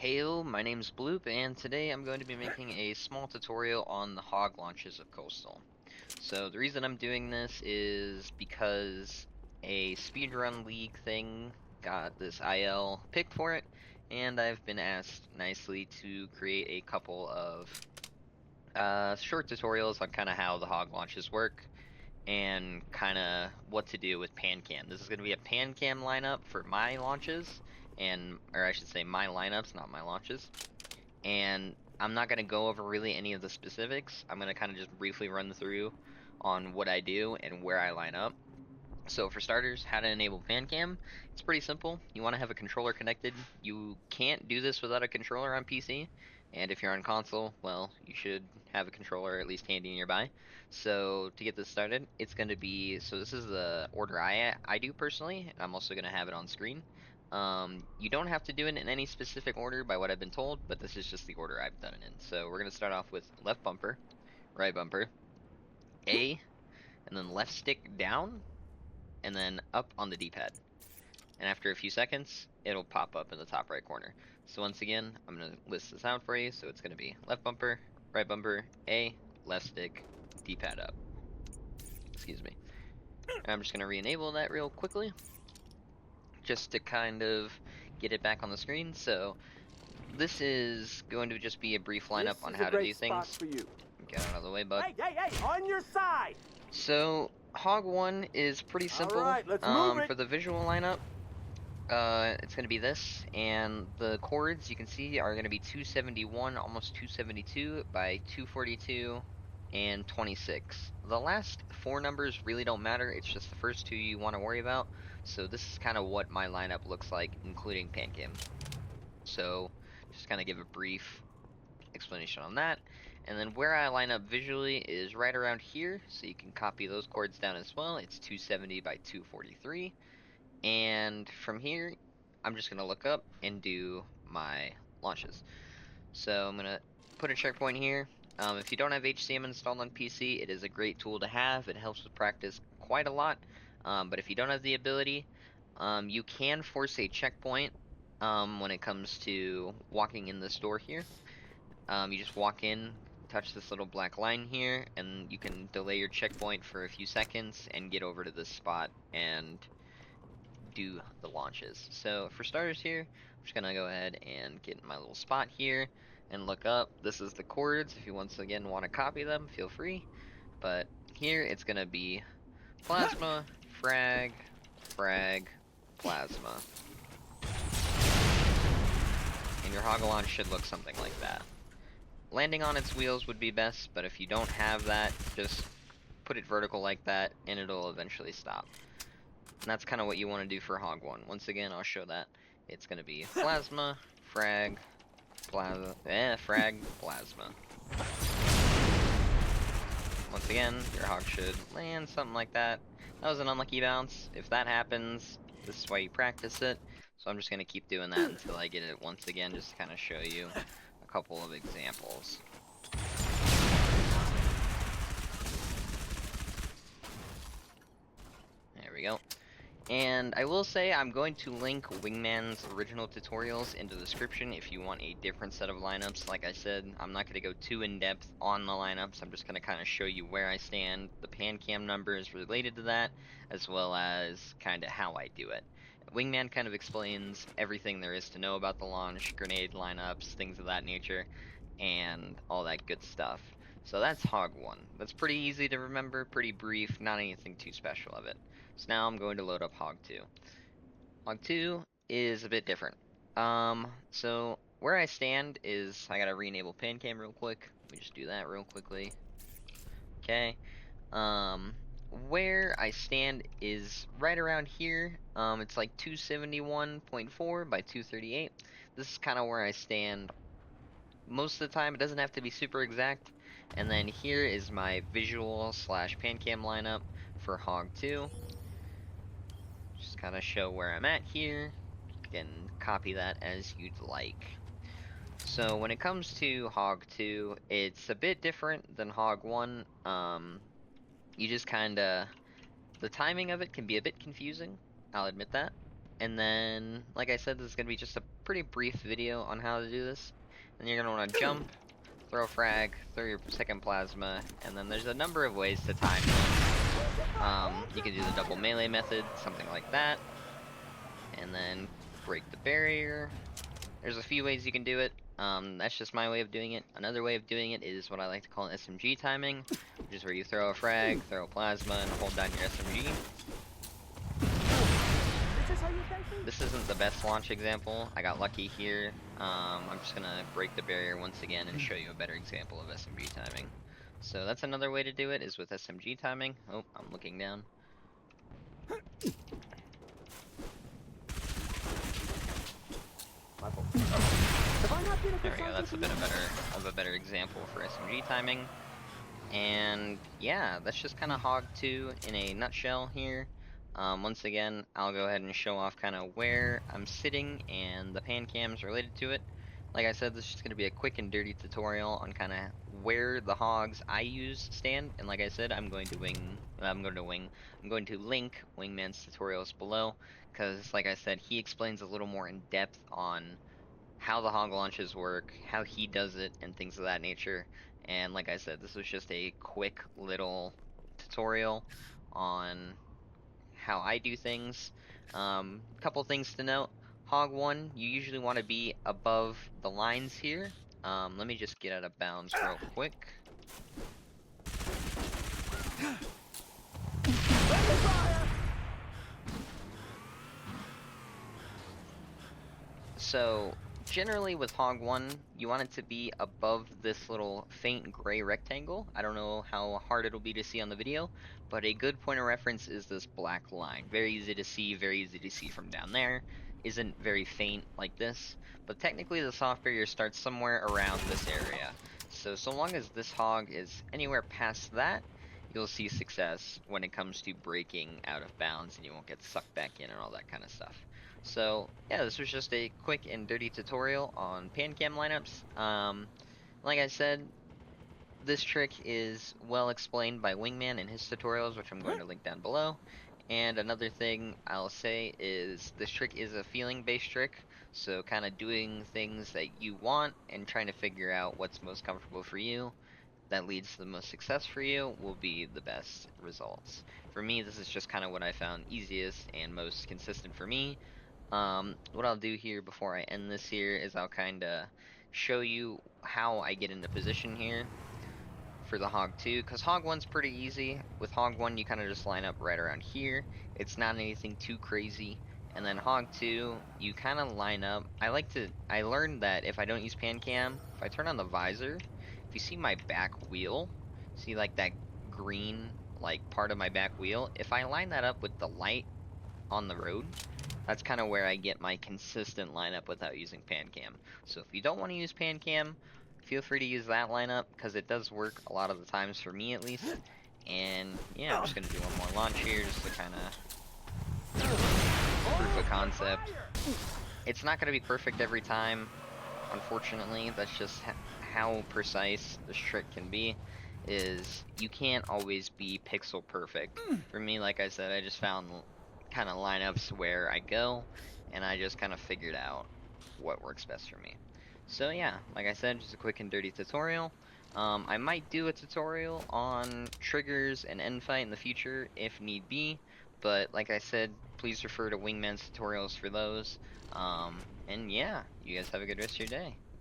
Heyo, my name's Bloop, and today I'm going to be making a small tutorial on the hog launches of Coastal. So the reason I'm doing this is because a speedrun league thing got this IL picked for it, and I've been asked nicely to create a couple of short tutorials on kind of how the hog launches work, and kind of what to do with pancam. This is going to be a pancam lineup for my launches, or I should say my lineups, not my launches. And I'm not going to go over really any of the specifics. I'm going to kind of just briefly run through on what I do and where I line up. So for starters, how to enable pancam. It's pretty simple. You want to have a controller connected. You can't do this without a controller on PC. And if you're on console, well, you should have a controller at least handy nearby. So to get this started, it's going to be, so this is the order I do personally. I'm also going to have it on screen. You don't have to do it in any specific order by what I've been told, but this is just the order I've done it in. So we're going to start off with left bumper, right bumper, A, and then left stick down, and then up on the D-pad. And after a few seconds, it'll pop up in the top right corner. So once again, I'm going to list this out for you. So it's going to be left bumper, right bumper, A, left stick, D-pad up. Excuse me. And I'm just going to re-enable that real quickly, just to kind of get it back on the screen. So this is going to just be a brief lineup on how to do things. Get out of the way, bud. Hey, on your side! So Hog 1 is pretty simple. All right, let's move it. For the visual lineup, it's going to be this, and the chords you can see are going to be 271, almost 272 by 242 and 26. The last four numbers really don't matter, it's just the first two you want to worry about. So this is kind of what my lineup looks like, including pancam. So just kind of give a brief explanation on that. And then where I line up visually is right around here, so you can copy those chords down as well. It's 270 by 243. And from here, I'm just going to look up and do my launches. So I'm going to put a checkpoint here. If you don't have HCM installed on PC, it is a great tool to have. It helps with practice quite a lot. But if you don't have the ability, you can force a checkpoint when it comes to walking in this door here. You just walk in, touch this little black line here, and you can delay your checkpoint for a few seconds and get over to this spot and do the launches. So for starters here, I'm just gonna go ahead and get in my little spot here and look up. This is the chords. If you once again want to copy them, feel free. But here it's gonna be plasma, frag, plasma. And your hog launch should look something like that. Landing on its wheels would be best, but if you don't have that, just put it vertical like that and it'll eventually stop. And that's kind of what you want to do for Hog 1. Once again, I'll show that. It's going to be plasma, frag, plasma. Once again, your hog should land something like that. That was an unlucky bounce. If that happens, this is why you practice it. So I'm just going to keep doing that until I get it once again, just to kind of show you a couple of examples. There we go. And I will say I'm going to link Wingman's original tutorials in the description if you want a different set of lineups. Like I said, I'm not going to go too in-depth on the lineups. I'm just going to kind of show you where I stand, the pancam numbers related to that, as well as kind of how I do it. Wingman kind of explains everything there is to know about the launch, grenade lineups, things of that nature, and all that good stuff. So that's Hog 1. That's pretty easy to remember, pretty brief, not anything too special of it. So now I'm going to load up Hog 2. Hog 2 is a bit different. So where I stand is, I gotta re-enable pancam real quick. Let me just do that real quickly. Okay. Where I stand is right around here. It's like 271.4 by 238. This is kind of where I stand most of the time. It doesn't have to be super exact. And then here is my visual / pancam lineup for Hog 2. Just kind of show where I'm at here. You can copy that as you'd like. So when it comes to Hog 2, it's a bit different than Hog 1. You just kind of, the timing of it can be a bit confusing, I'll admit that. And then, like I said, this is going to be just a pretty brief video on how to do this. And you're going to want to jump, throw a frag, throw your second plasma, and then there's a number of ways to time this. You can do the double melee method, something like that. And then break the barrier. There's a few ways you can do it. That's just my way of doing it. Another way of doing it is what I like to call an SMG timing, which is where you throw a frag, throw a plasma, and hold down your SMG. This isn't the best launch example. I got lucky here. I'm just gonna break the barrier once again and show you a better example of SMG timing. So that's another way to do it, is with SMG timing. Oh, I'm looking down. There we go, that's a bit of a better example for SMG timing. And yeah, that's just kind of Hog 2 in a nutshell here. Once again, I'll go ahead and show off kind of where I'm sitting and the pan cams related to it. Like I said, this is just going to be a quick and dirty tutorial on kind of where the hogs I use stand. And like I said, I'm going to link Wingman's tutorials below, because like I said, he explains a little more in depth on how the hog launches work, how he does it, and things of that nature. And like I said, this was just a quick little tutorial on how I do things. Couple things to note. Hog 1, you usually want to be above the lines here. Let me just get out of bounds real quick. So, generally with Hog 1, you want it to be above this little faint gray rectangle. I don't know how hard it'll be to see on the video, but a good point of reference is this black line. Very easy to see from down there. Isn't very faint like this, but technically the soft barrier starts somewhere around this area. So long as this hog is anywhere past that, you'll see success when it comes to breaking out of bounds and you won't get sucked back in and all that kind of stuff. So yeah, this was just a quick and dirty tutorial on pancam lineups. Like I said, this trick is well explained by Wingman in his tutorials, which I'm going to link down below. And another thing I'll say is this trick is a feeling-based trick, so kind of doing things that you want and trying to figure out what's most comfortable for you that leads to the most success for you will be the best results. For me, this is just kind of what I found easiest and most consistent for me. What I'll do here before I end this here is I'll kind of show you how I get into position here for the Hog 2, because Hog 1's pretty easy. With Hog 1, you kind of just line up right around here. It's not anything too crazy. And then Hog 2, you kind of line up. I learned that if I don't use pancam, if I turn on the visor, if you see my back wheel, see like that green like part of my back wheel, if I line that up with the light on the road, that's kind of where I get my consistent lineup without using pancam. So if you don't want to use pancam, feel free to use that lineup, because it does work a lot of the times for me at least. And yeah, I'm just going to do one more launch here just to kind of proof of concept. It's not going to be perfect every time, unfortunately. That's just how precise this trick can be. Is you can't always be pixel perfect. For me, like I said, I just found kind of lineups where I go, and I just kind of figured out what works best for me. So yeah, like I said, just a quick and dirty tutorial. I might do a tutorial on triggers and end fight in the future if need be, but like I said, please refer to Wingman's tutorials for those. And yeah, you guys have a good rest of your day.